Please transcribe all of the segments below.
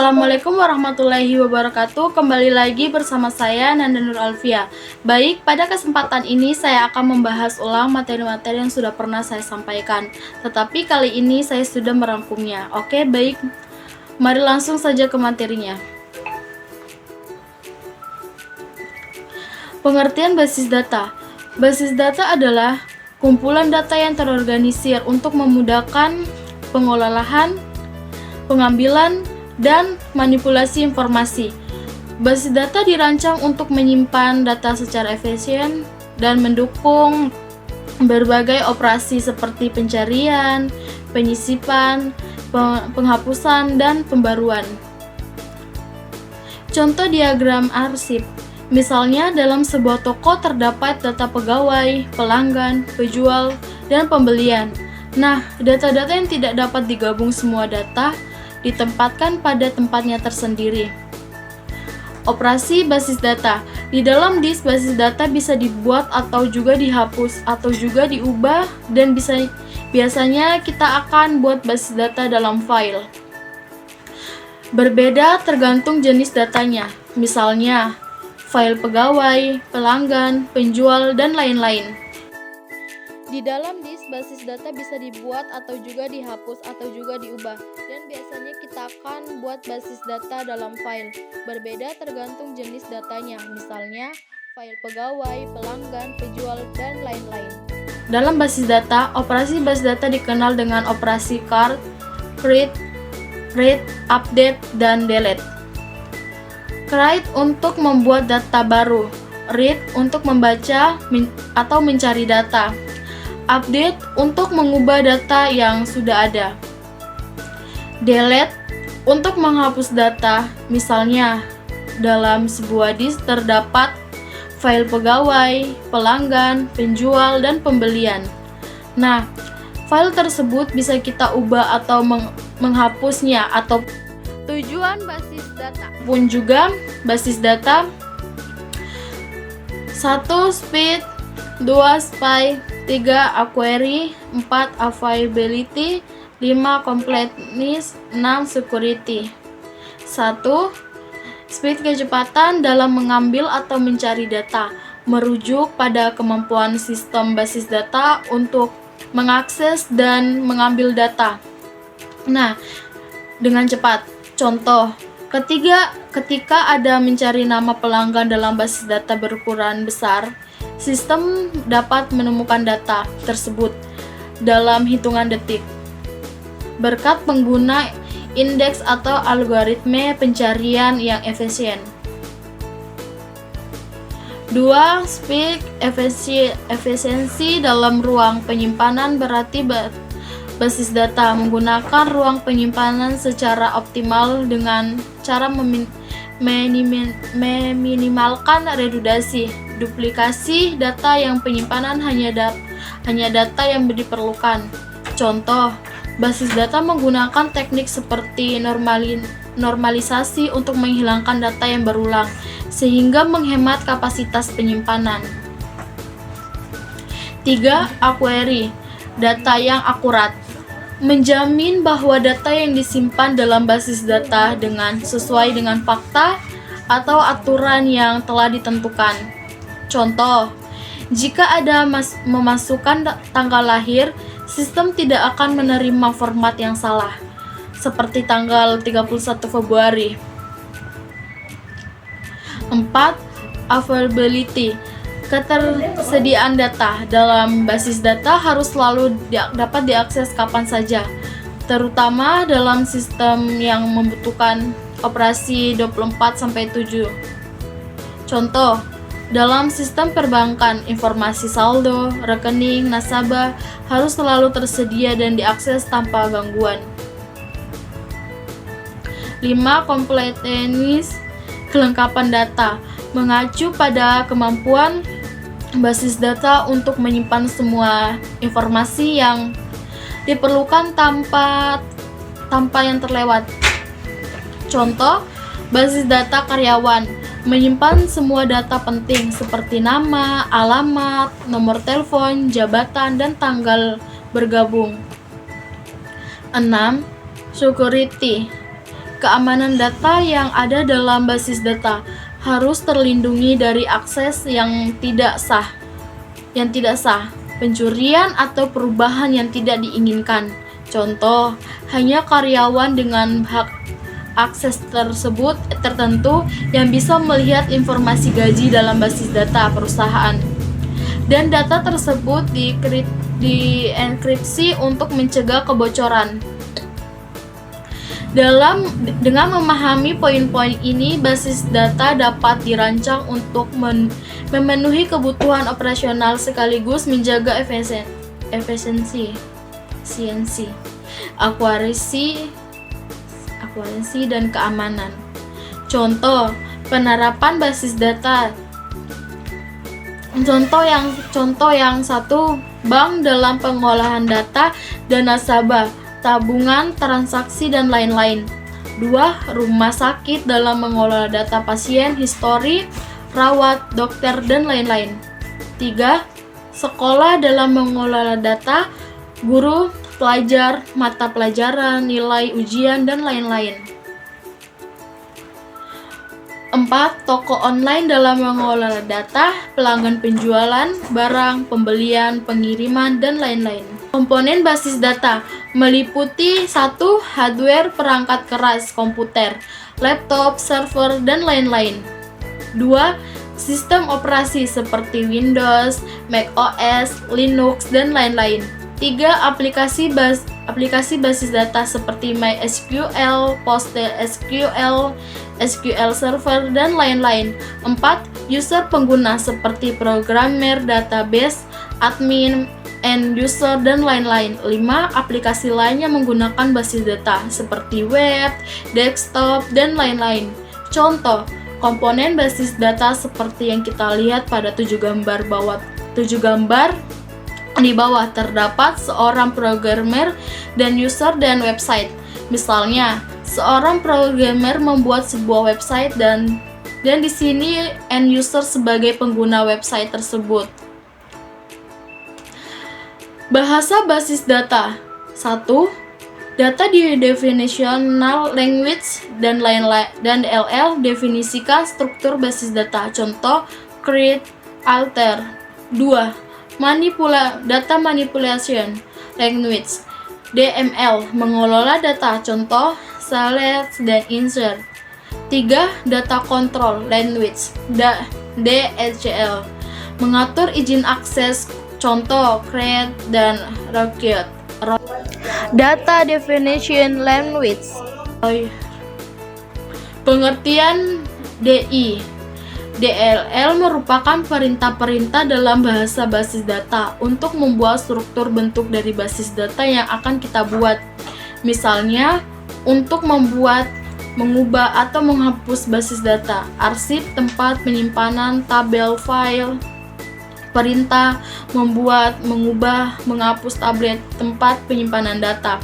Assalamualaikum warahmatullahi wabarakatuh. Kembali lagi bersama saya Nanda Nur Alfia. Baik, pada kesempatan ini saya akan membahas ulang materi-materi yang sudah pernah saya sampaikan. Tetapi kali ini saya sudah merangkumnya. Oke, baik. Mari langsung saja ke materinya. Pengertian basis data. Basis data adalah kumpulan data yang terorganisir untuk memudahkan pengolahan, pengambilan, dan manipulasi informasi. Basis data dirancang untuk menyimpan data secara efisien dan mendukung berbagai operasi seperti pencarian, penyisipan, penghapusan, dan pembaruan. Contoh diagram arsip. Misalnya, dalam sebuah toko terdapat data pegawai, pelanggan, penjual, dan pembelian. Nah, data-data yang tidak dapat digabung semua data ditempatkan pada tempatnya tersendiri. Operasi basis data. Di dalam disk basis data bisa dibuat atau juga dihapus atau juga diubah, dan biasanya kita akan buat basis data dalam file. Berbeda tergantung jenis datanya. Misalnya, file pegawai, pelanggan, penjual, dan lain-lain. Di dalam disk basis data bisa dibuat atau juga dihapus atau juga diubah, dan biasanya kita akan buat basis data dalam file. Berbeda tergantung jenis datanya, misalnya file pegawai, pelanggan, penjual, dan lain-lain. Dalam basis data, operasi basis data dikenal dengan operasi cart, create, read, update, dan delete. Create untuk membuat data baru, read untuk membaca atau mencari data, update untuk mengubah data yang sudah ada, delete untuk menghapus data. Misalnya, dalam sebuah disk terdapat file pegawai, pelanggan, penjual, dan pembelian. Nah, file tersebut bisa kita ubah atau menghapusnya, atau tujuan basis data pun juga basis data 1. Speed, 2. Spy, 3. Query, 4. Availability, 5. Completeness, 6. Security. 1. Speed, kecepatan dalam mengambil atau mencari data, merujuk pada kemampuan sistem basis data untuk mengakses dan mengambil data. Nah, dengan cepat. Contoh, ketika ada mencari nama pelanggan dalam basis data berukuran besar, sistem dapat menemukan data tersebut dalam hitungan detik berkat pengguna indeks atau algoritma pencarian yang efisien. 2. Speed, efisiensi dalam ruang penyimpanan berarti basis data menggunakan ruang penyimpanan secara optimal dengan cara meminimalkan redundansi, duplikasi data yang penyimpanan hanya data yang diperlukan. Contoh, basis data menggunakan teknik seperti normalisasi untuk menghilangkan data yang berulang, sehingga menghemat kapasitas penyimpanan. 3. Query, data yang akurat, menjamin bahwa data yang disimpan dalam basis data sesuai dengan fakta atau aturan yang telah ditentukan. Contoh, jika ada memasukkan tanggal lahir, sistem tidak akan menerima format yang salah, seperti tanggal 31 Februari. 4. Availability, ketersediaan data dalam basis data harus selalu dapat diakses kapan saja, terutama dalam sistem yang membutuhkan operasi 24/7. Contoh, dalam sistem perbankan, informasi saldo, rekening, nasabah harus selalu tersedia dan diakses tanpa gangguan. 5. Completeness, kelengkapan data, mengacu pada kemampuan basis data untuk menyimpan semua informasi yang diperlukan tanpa yang terlewat. Contoh, basis data karyawan menyimpan semua data penting seperti nama, alamat, nomor telepon, jabatan, dan tanggal bergabung. 6. Security, Keamanan data yang ada dalam basis data harus terlindungi dari akses yang tidak sah, pencurian atau perubahan yang tidak diinginkan. Contoh, hanya karyawan dengan hak akses tersebut tertentu yang bisa melihat informasi gaji dalam basis data perusahaan. Dan data tersebut dienkripsi untuk mencegah kebocoran. Dengan memahami poin-poin ini, basis data dapat dirancang untuk memenuhi kebutuhan operasional sekaligus menjaga efisiensi, akurasi, dan keamanan. Contoh penerapan basis data. Contoh yang satu, bank dalam pengolahan data dan nasabah, tabungan, transaksi, dan lain-lain. 2. Rumah sakit dalam mengelola data pasien, histori, rawat, dokter, dan lain-lain. 3. Sekolah dalam mengelola data, guru, pelajar, mata pelajaran, nilai ujian, dan lain-lain. 4. Toko online dalam mengelola data, pelanggan, penjualan, barang, pembelian, pengiriman, dan lain-lain. Komponen basis data meliputi 1. Hardware, perangkat keras, komputer, laptop, server, dan lain-lain. 2. Sistem operasi seperti Windows, Mac OS, Linux, dan lain-lain. 3. Aplikasi basis data seperti MySQL, PostgreSQL, SQL Server, dan lain-lain. 4. User pengguna seperti programmer, database, admin, end user, dan lain-lain. 5. Aplikasi lainnya menggunakan basis data seperti web, desktop, dan lain-lain. Contoh komponen basis data seperti yang kita lihat pada 7 gambar di bawah terdapat seorang programmer dan user dan website. Misalnya, seorang programmer membuat sebuah website dan di sini end user sebagai pengguna website tersebut. Bahasa basis data. 1. Data di definitional language dan DLL definisikan struktur basis data. Contoh, create, alter. 2. Data manipulation language, DML, mengelola data. Contoh, select dan insert. 3. Data control language, DHL, mengatur izin akses. Contoh, create dan request. Data definition language, pengertian DI. DLL merupakan perintah-perintah dalam bahasa basis data untuk membuat struktur bentuk dari basis data yang akan kita buat. Misalnya, untuk membuat, mengubah, atau menghapus basis data, arsip, tempat penyimpanan, tabel, file. Perintah membuat, mengubah, menghapus tablet, tempat penyimpanan data.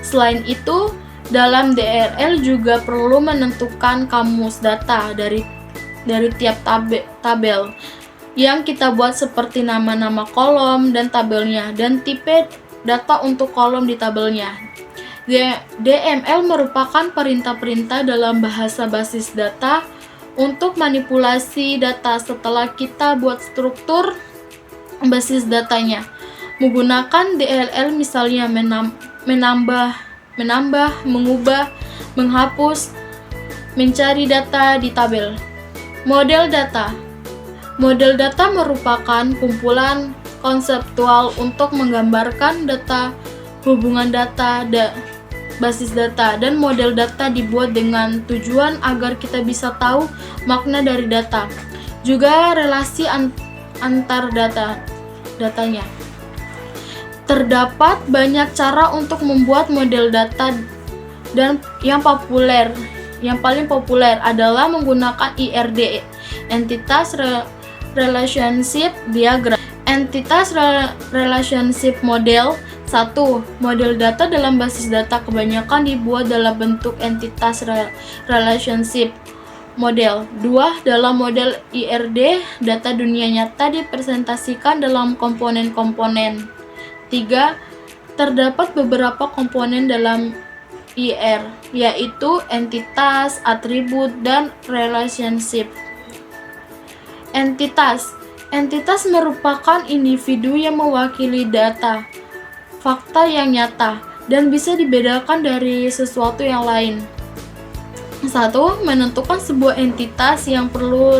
Selain itu, dalam DLL juga perlu menentukan kamus data dari tiap tabel yang kita buat seperti nama-nama kolom dan tabelnya dan tipe data untuk kolom di tabelnya. DML merupakan perintah-perintah dalam bahasa basis data untuk manipulasi data setelah kita buat struktur basis datanya. Menggunakan DLL misalnya menambah, mengubah, menghapus, mencari data di tabel. Model data. Model data merupakan kumpulan konseptual untuk menggambarkan data, hubungan data, basis data, dan model data dibuat dengan tujuan agar kita bisa tahu makna dari data, juga relasi antar datanya. Terdapat banyak cara untuk membuat model data dan yang paling populer adalah menggunakan IRD, Entitas Relationship Diagram. Entitas Relationship Model. 1. Model data dalam basis data kebanyakan dibuat dalam bentuk entitas relationship model. 2. Dalam model IRD, data dunia nyata dipresentasikan dalam komponen-komponen. 3. Terdapat beberapa komponen dalam IR, yaitu entitas, atribut, dan relationship. Entitas merupakan individu yang mewakili data, fakta yang nyata, dan bisa dibedakan dari sesuatu yang lain. 1. Menentukan sebuah entitas yang perlu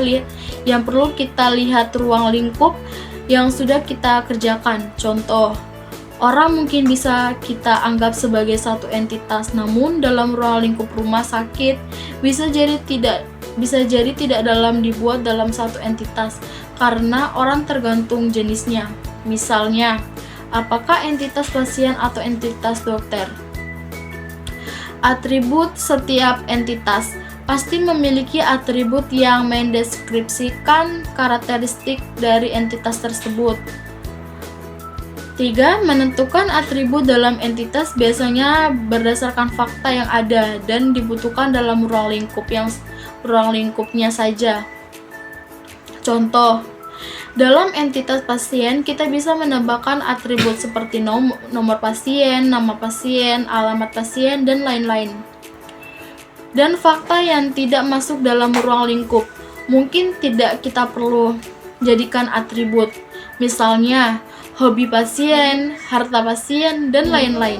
kita lihat ruang lingkup yang sudah kita kerjakan. Contoh, orang mungkin bisa kita anggap sebagai satu entitas, namun dalam ruang lingkup rumah sakit bisa jadi tidak dibuat dalam satu entitas karena orang tergantung jenisnya. Misalnya, apakah entitas pasien atau entitas dokter? Atribut setiap entitas pasti memiliki atribut yang mendeskripsikan karakteristik dari entitas tersebut. 3. Menentukan atribut dalam entitas biasanya berdasarkan fakta yang ada dan dibutuhkan dalam ruang lingkupnya saja. Contoh, dalam entitas pasien kita bisa menambahkan atribut seperti nomor pasien, nama pasien, alamat pasien, dan lain-lain. Dan fakta yang tidak masuk dalam ruang lingkup mungkin tidak kita perlu jadikan atribut. Misalnya, hobi pasien, harta pasien, dan lain-lain.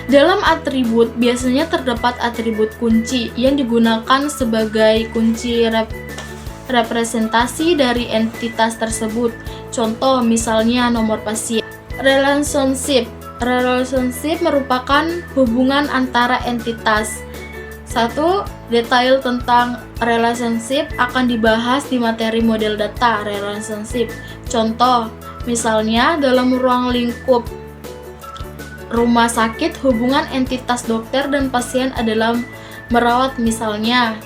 Dalam atribut biasanya terdapat atribut kunci yang digunakan sebagai kunci representasi dari entitas tersebut. Contoh misalnya nomor pasien. Relationship merupakan hubungan antara entitas. 1. Detail tentang relationship akan dibahas di materi model data relationship. Contoh, misalnya dalam ruang lingkup rumah sakit, hubungan entitas dokter dan pasien adalah merawat. Misalnya,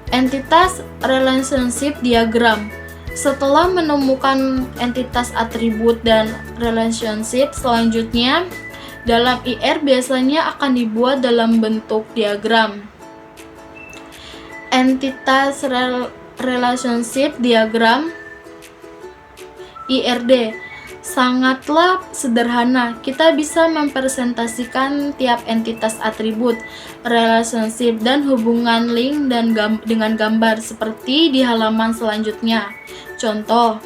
entitas relationship diagram. Setelah menemukan entitas atribut dan relationship, selanjutnya dalam IR biasanya akan dibuat dalam bentuk diagram. Entitas relationship diagram IRD sangatlah sederhana. Kita bisa mempresentasikan tiap entitas atribut, relationship, dan hubungan link dengan gambar seperti di halaman selanjutnya. Contoh,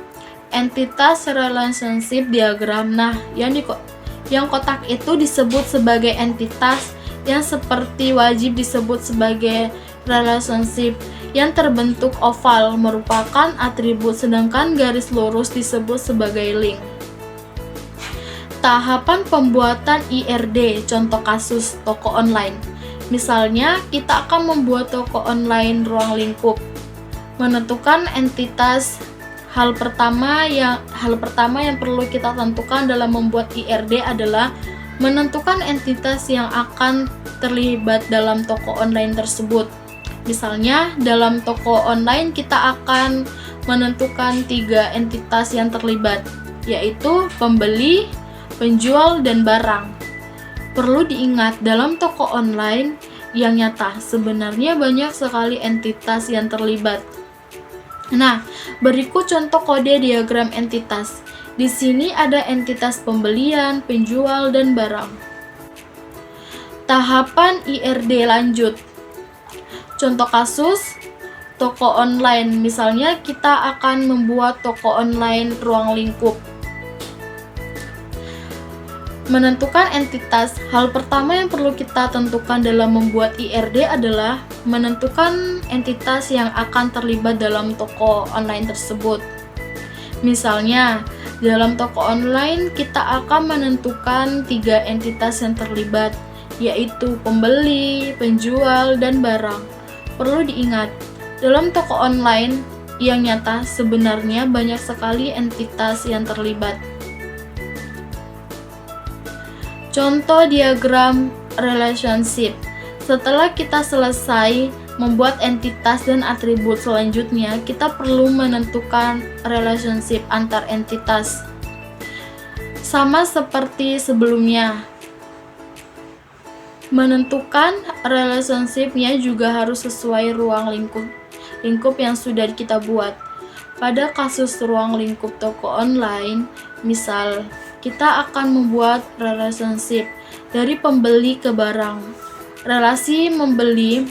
entitas relationship diagram. Nah, yang kotak itu disebut sebagai entitas, yang seperti wajib disebut sebagai relationship. Yang terbentuk oval merupakan atribut, sedangkan garis lurus disebut sebagai link. Tahapan pembuatan IRD, contoh kasus toko online. Misalnya, kita akan membuat toko online ruang lingkup. Menentukan entitas. Hal pertama yang perlu kita tentukan dalam membuat IRD adalah menentukan entitas yang akan terlibat dalam toko online tersebut. Misalnya, dalam toko online kita akan menentukan 3 entitas yang terlibat, yaitu pembeli, penjual, dan barang. Perlu diingat, dalam toko online yang nyata sebenarnya banyak sekali entitas yang terlibat. Nah, berikut contoh kode diagram entitas. Di sini ada entitas pembelian, penjual, dan barang. Tahapan IRD lanjut. Contoh kasus toko online. Misalnya kita akan membuat toko online ruang lingkup. Menentukan entitas. Hal pertama yang perlu kita tentukan dalam membuat IRD adalah menentukan entitas yang akan terlibat dalam toko online tersebut. Misalnya, dalam toko online kita akan menentukan 3 entitas yang terlibat, yaitu pembeli, penjual, dan barang. Perlu diingat, dalam toko online yang nyata sebenarnya banyak sekali entitas yang terlibat. Contoh diagram relationship. Setelah kita selesai membuat entitas dan atribut selanjutnya, kita perlu menentukan relationship antar entitas. Sama seperti sebelumnya, menentukan relationship-nya juga harus sesuai ruang lingkup yang sudah kita buat. Pada kasus ruang lingkup toko online, misal kita akan membuat relationship dari pembeli ke barang. Relasi membeli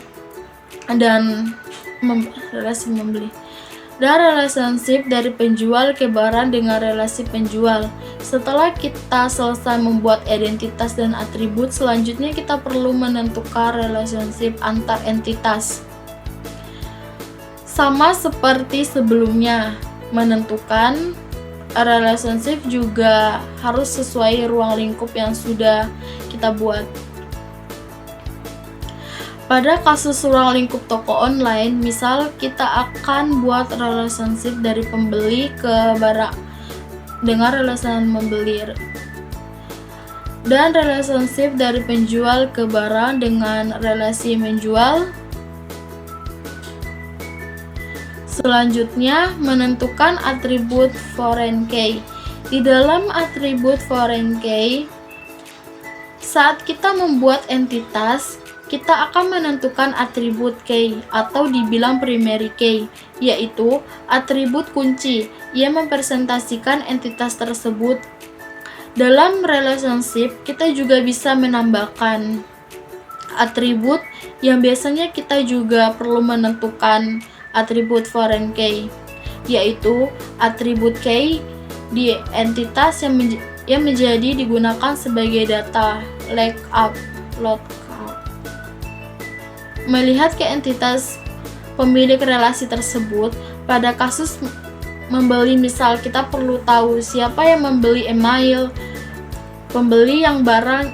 dan relationship dari penjual ke barang dengan relasi penjual. Setelah kita selesai membuat identitas dan atribut, selanjutnya kita perlu menentukan relationship antar entitas. Sama seperti sebelumnya, menentukan relationship juga harus sesuai ruang lingkup yang sudah kita buat. Pada kasus ruang lingkup toko online, misal kita akan buat relationship dari pembeli ke barang dengan relasi membeli, dan relationship dari penjual ke barang dengan relasi menjual. Selanjutnya, menentukan atribut foreign key. Di dalam atribut foreign key, saat kita membuat entitas, kita akan menentukan atribut key atau dibilang primary key, yaitu atribut kunci yang mempresentasikan entitas tersebut. Dalam relationship, kita juga bisa menambahkan atribut yang biasanya kita juga perlu menentukan atribut foreign key, yaitu atribut key di entitas yang menjadi digunakan sebagai data lookup. Melihat ke entitas pemilik relasi tersebut, pada kasus membeli, misal kita perlu tahu siapa yang membeli email pembeli yang barang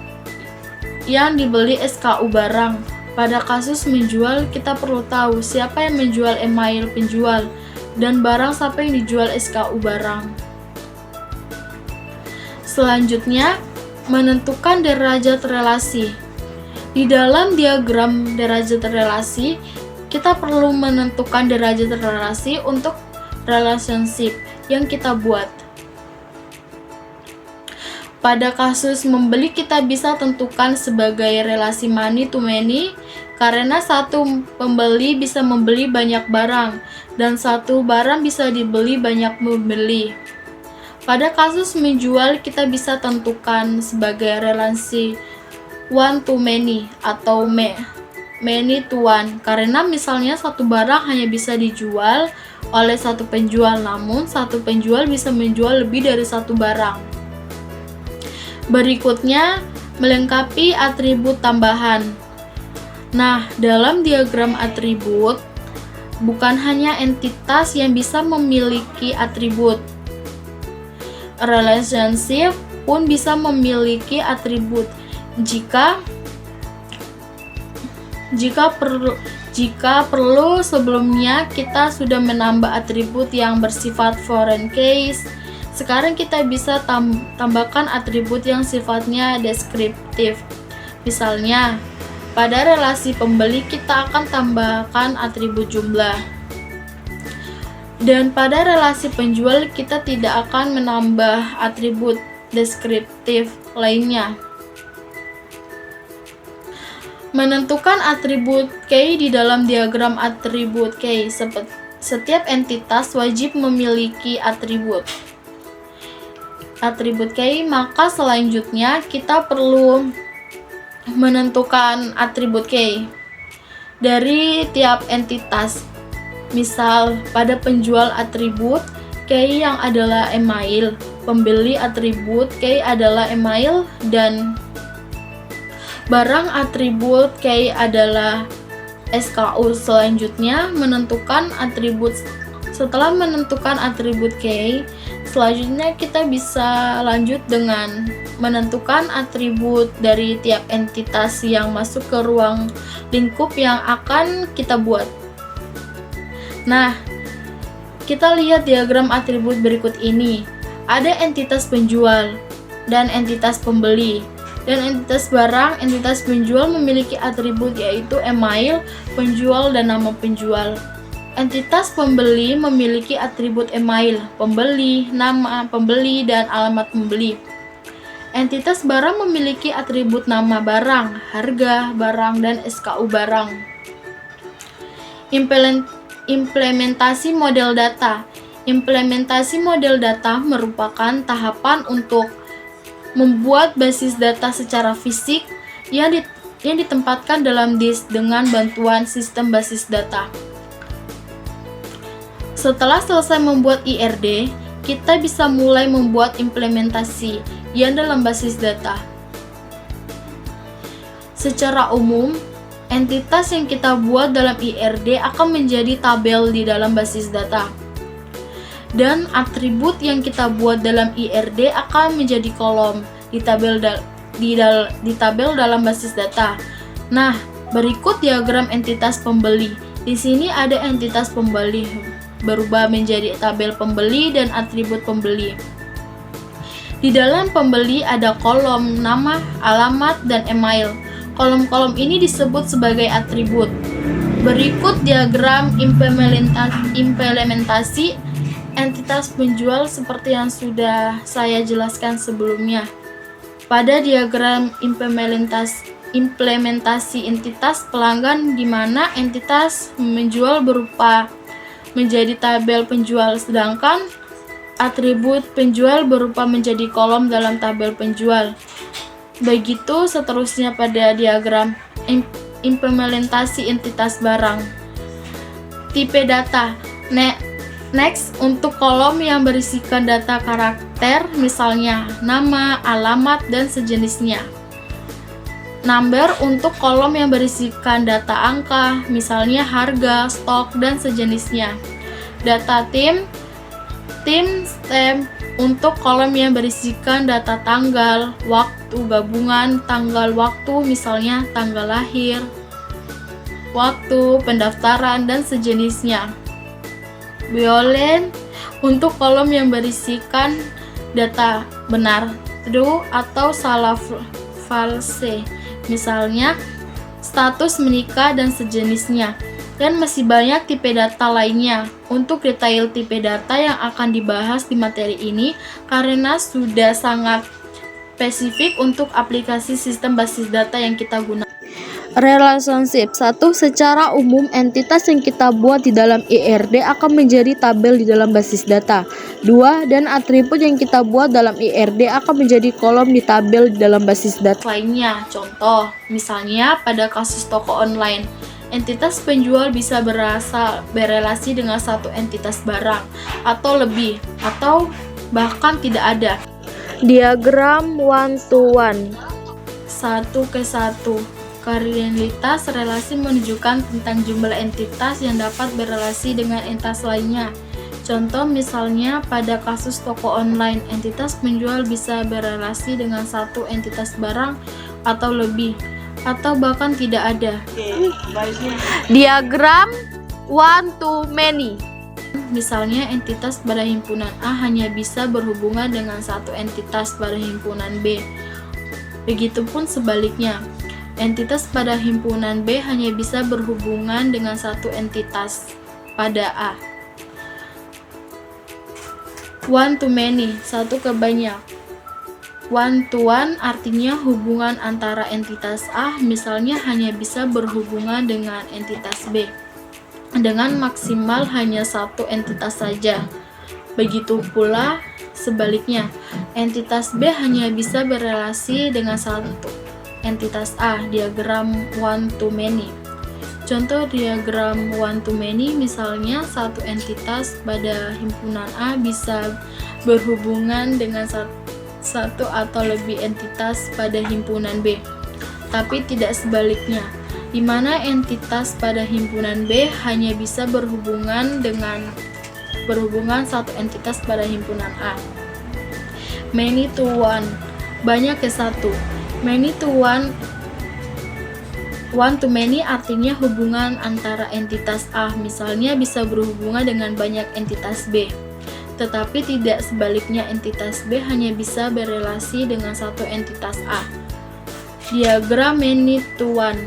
yang dibeli SKU barang. Pada kasus menjual, kita perlu tahu siapa yang menjual email penjual dan barang siapa yang dijual SKU barang. Selanjutnya, menentukan derajat relasi. Di dalam diagram derajat relasi, kita perlu menentukan derajat relasi untuk relationship yang kita buat. Pada kasus membeli, kita bisa tentukan sebagai relasi money to many, karena satu pembeli bisa membeli banyak barang, dan satu barang bisa dibeli banyak pembeli. Pada kasus menjual, kita bisa tentukan sebagai relasi one to many atau many to one, karena misalnya satu barang hanya bisa dijual oleh satu penjual, namun satu penjual bisa menjual lebih dari satu barang. Berikutnya, melengkapi atribut tambahan. Nah, dalam diagram atribut, bukan hanya entitas yang bisa memiliki atribut, relationship pun bisa memiliki atribut. Jika perlu, sebelumnya kita sudah menambah atribut yang bersifat foreign keys. Sekarang kita bisa tambahkan atribut yang sifatnya deskriptif. Misalnya, pada relasi pembeli kita akan tambahkan atribut jumlah. Dan pada relasi penjual kita tidak akan menambah atribut deskriptif lainnya. Menentukan atribut key di dalam diagram atribut key. Setiap entitas wajib memiliki atribut key, maka selanjutnya kita perlu menentukan atribut key dari tiap entitas. Misal, pada penjual atribut key yang adalah email, pembeli atribut key adalah email, dan barang atribut key adalah SKU. Selanjutnya, menentukan atribut. Setelah menentukan atribut key, selanjutnya kita bisa lanjut dengan menentukan atribut dari tiap entitas yang masuk ke ruang lingkup yang akan kita buat. Nah, kita lihat diagram atribut berikut ini. Ada entitas penjual dan entitas pembeli. Dan entitas barang, entitas penjual memiliki atribut yaitu email penjual dan nama penjual. Entitas pembeli memiliki atribut email pembeli, nama pembeli, dan alamat pembeli. Entitas barang memiliki atribut nama barang, harga barang, dan SKU barang. Implementasi model data. Implementasi model data merupakan tahapan untuk membuat basis data secara fisik yang ditempatkan dalam disk dengan bantuan sistem basis data. Setelah selesai membuat IRD, kita bisa mulai membuat implementasi yang dalam basis data. Secara umum, entitas yang kita buat dalam IRD akan menjadi tabel di dalam basis data. Dan atribut yang kita buat dalam IRD akan menjadi kolom di tabel dalam basis data. Nah, berikut diagram entitas pembeli. Di sini ada entitas pembeli berubah menjadi tabel pembeli dan atribut pembeli. Di dalam pembeli ada kolom nama, alamat, dan email. Kolom-kolom ini disebut sebagai atribut. Berikut diagram implementasi entitas penjual seperti yang sudah saya jelaskan sebelumnya. Pada diagram implementasi entitas pelanggan di mana entitas menjual berupa menjadi tabel penjual, sedangkan atribut penjual berupa menjadi kolom dalam tabel penjual. Begitu seterusnya pada diagram implementasi entitas barang. Tipe data. Next, untuk kolom yang berisikan data karakter, misalnya nama, alamat, dan sejenisnya. Number untuk kolom yang berisikan data angka, misalnya harga, stok, dan sejenisnya. Data tim stem untuk kolom yang berisikan data tanggal, waktu gabungan, tanggal waktu, misalnya tanggal lahir, waktu, pendaftaran, dan sejenisnya. Boolean untuk kolom yang berisikan data benar, true, atau salah, false, misalnya status menikah dan sejenisnya. Dan masih banyak tipe data lainnya. Untuk detail tipe data yang akan dibahas di materi ini karena sudah sangat spesifik untuk aplikasi sistem basis data yang kita gunakan. Relationship. 1. Secara umum, entitas yang kita buat di dalam IRD akan menjadi tabel di dalam basis data. 2. Dan atribut yang kita buat dalam IRD akan menjadi kolom di tabel di dalam basis data lainnya. Contoh, misalnya pada kasus toko online, entitas penjual bisa berelasi dengan satu entitas barang atau lebih, atau bahkan tidak ada. Diagram one to one. 1:1. Kardinalitas relasi menunjukkan tentang jumlah entitas yang dapat berelasi dengan entitas lainnya. Contoh misalnya pada kasus toko online, entitas penjual bisa berelasi dengan satu entitas barang atau lebih, atau bahkan tidak ada. Diagram one to many. Misalnya entitas pada himpunan A hanya bisa berhubungan dengan satu entitas pada himpunan B. Begitupun sebaliknya. Entitas pada himpunan B hanya bisa berhubungan dengan satu entitas pada A. One to many, satu ke banyak. One to one artinya hubungan antara entitas A misalnya hanya bisa berhubungan dengan entitas B dengan maksimal hanya satu entitas saja. Begitu pula sebaliknya, entitas B hanya bisa berelasi dengan satu entitas A. Diagram one to many. Contoh diagram one to many, misalnya satu entitas pada himpunan A bisa berhubungan dengan satu atau lebih entitas pada himpunan B, tapi tidak sebaliknya, di mana entitas pada himpunan B hanya bisa berhubungan satu entitas pada himpunan A. Many to one, banyak ke satu. Many to one to many artinya hubungan antara entitas A misalnya bisa berhubungan dengan banyak entitas B, tetapi tidak sebaliknya, entitas B hanya bisa berelasi dengan satu entitas A. Diagram many to one.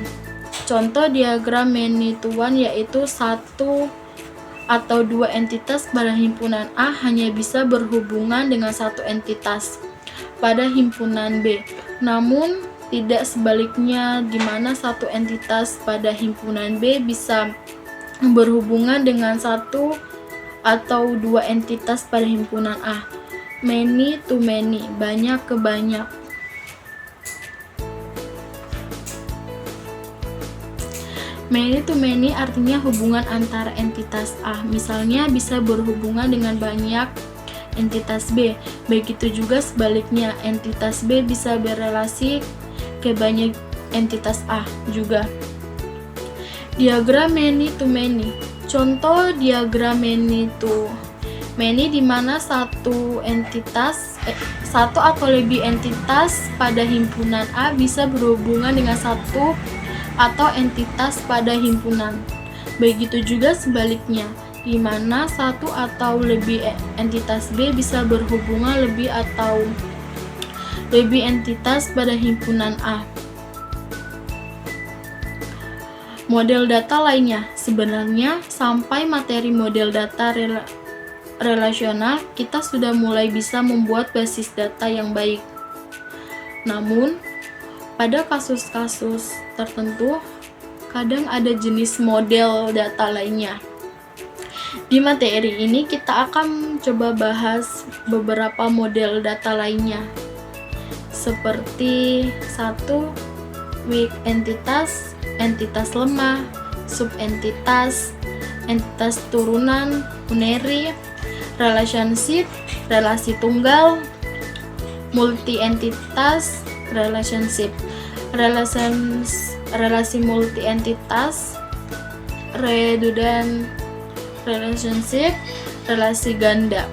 Contoh diagram many to one yaitu satu atau dua entitas pada himpunan A hanya bisa berhubungan dengan satu entitas pada himpunan B, namun tidak sebaliknya, di mana satu entitas pada himpunan B bisa berhubungan dengan satu atau dua entitas pada himpunan A. many to many, banyak ke banyak. Many to many artinya hubungan antara entitas A, misalnya bisa berhubungan dengan banyak entitas B. Begitu juga sebaliknya, entitas B bisa berelasi ke banyak entitas A juga. Diagram many to many. Contoh diagram many to many di mana satu atau lebih entitas pada himpunan A bisa berhubungan dengan satu atau entitas pada himpunan. Begitu juga sebaliknya, di mana satu atau lebih entitas B bisa berhubungan lebih atau lebih entitas pada himpunan A. Model data lainnya. Sebenarnya sampai materi model data relasional kita sudah mulai bisa membuat basis data yang baik. Namun pada kasus-kasus tertentu, kadang ada jenis model data lainnya. Di materi ini kita akan coba bahas beberapa model data lainnya, seperti 1. Weak entitas, entitas lemah, subentitas, entitas turunan, unary, relationship, relasi tunggal, multi-entitas, relationship, relasi multi-entitas, redundant relationship, relasi ganda.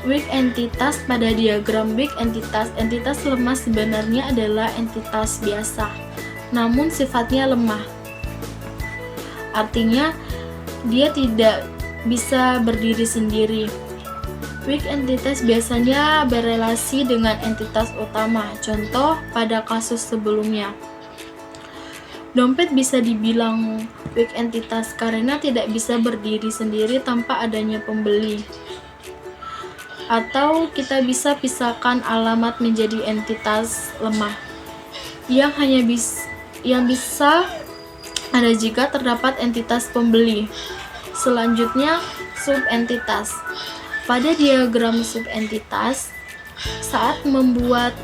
Weak entitas. Pada diagram weak entitas lemah sebenarnya adalah entitas biasa, namun sifatnya lemah. Artinya dia tidak bisa berdiri sendiri. Weak entitas biasanya berelasi dengan entitas utama. Contoh pada kasus sebelumnya. Dompet bisa dibilang weak entitas karena tidak bisa berdiri sendiri tanpa adanya pembeli. Atau kita bisa pisahkan alamat menjadi entitas lemah yang bisa ada jika terdapat entitas pembeli. Selanjutnya, subentitas. Pada diagram subentitas, saat membuat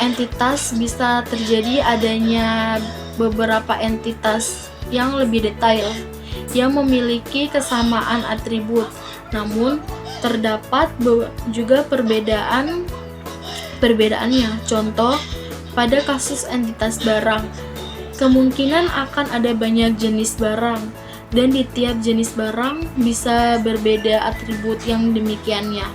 entitas bisa terjadi adanya beberapa entitas yang lebih detail yang memiliki kesamaan atribut, namun terdapat juga perbedaannya. Contoh, pada kasus entitas barang, kemungkinan akan ada banyak jenis barang, dan di tiap jenis barang bisa berbeda atribut yang dimilikinya.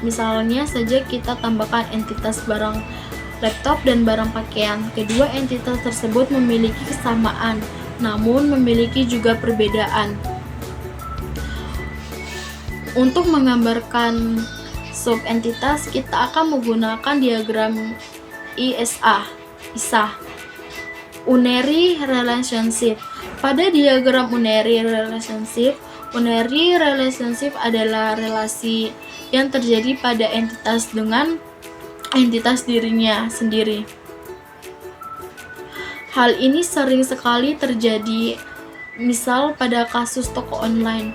Misalnya saja kita tambahkan entitas barang laptop dan barang pakaian. Kedua entitas tersebut memiliki kesamaan, namun memiliki juga perbedaan. Untuk menggambarkan subentitas, kita akan menggunakan diagram ISA. Unary relationship. Pada diagram unary relationship adalah relasi yang terjadi pada entitas dengan entitas dirinya sendiri. Hal ini sering sekali terjadi, misal pada kasus toko online.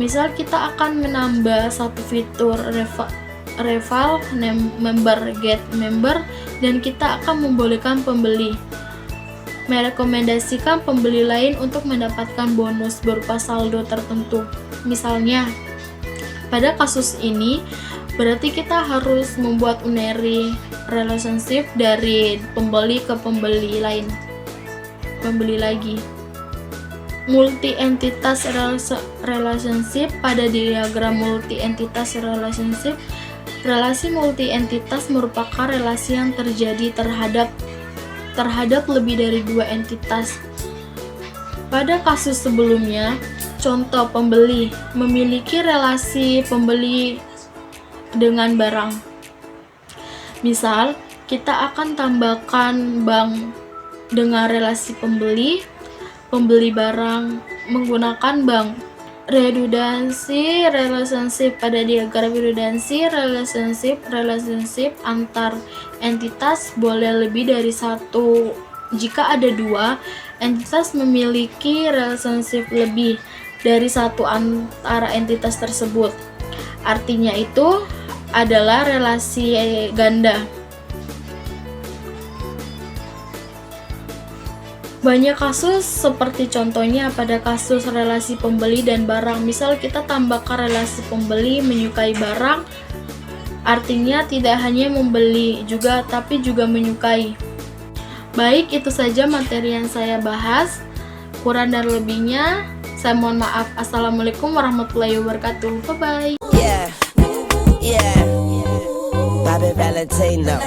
Misal kita akan menambah satu fitur reval member, get member, dan kita akan membolehkan pembeli merekomendasikan pembeli lain untuk mendapatkan bonus berupa saldo tertentu. Misalnya, pada kasus ini berarti kita harus membuat unary relationship dari pembeli ke pembeli lagi. Multi-entitas relationship. Pada diagram multi-entitas relationship, relasi multi-entitas merupakan relasi yang terjadi terhadap lebih dari dua entitas. Pada kasus sebelumnya, contoh pembeli memiliki relasi pembeli dengan barang. Misal, kita akan tambahkan bank dengan relasi pembeli barang menggunakan bank. Redundancy relationship. Pada diagram redundancy relationship antar entitas boleh lebih dari satu. Jika ada dua entitas memiliki relationship lebih, dari satu antara entitas tersebut. Artinya itu adalah relasi ganda. Banyak kasus seperti contohnya pada kasus relasi pembeli dan barang. Misal kita tambahkan relasi pembeli menyukai barang, artinya tidak hanya membeli juga tapi juga menyukai. Baik, itu saja materi yang saya bahas. Kurang dan lebihnya saya mohon maaf. Assalamualaikum warahmatullahi wabarakatuh. Bye bye. Yeah, Bobby Valentino.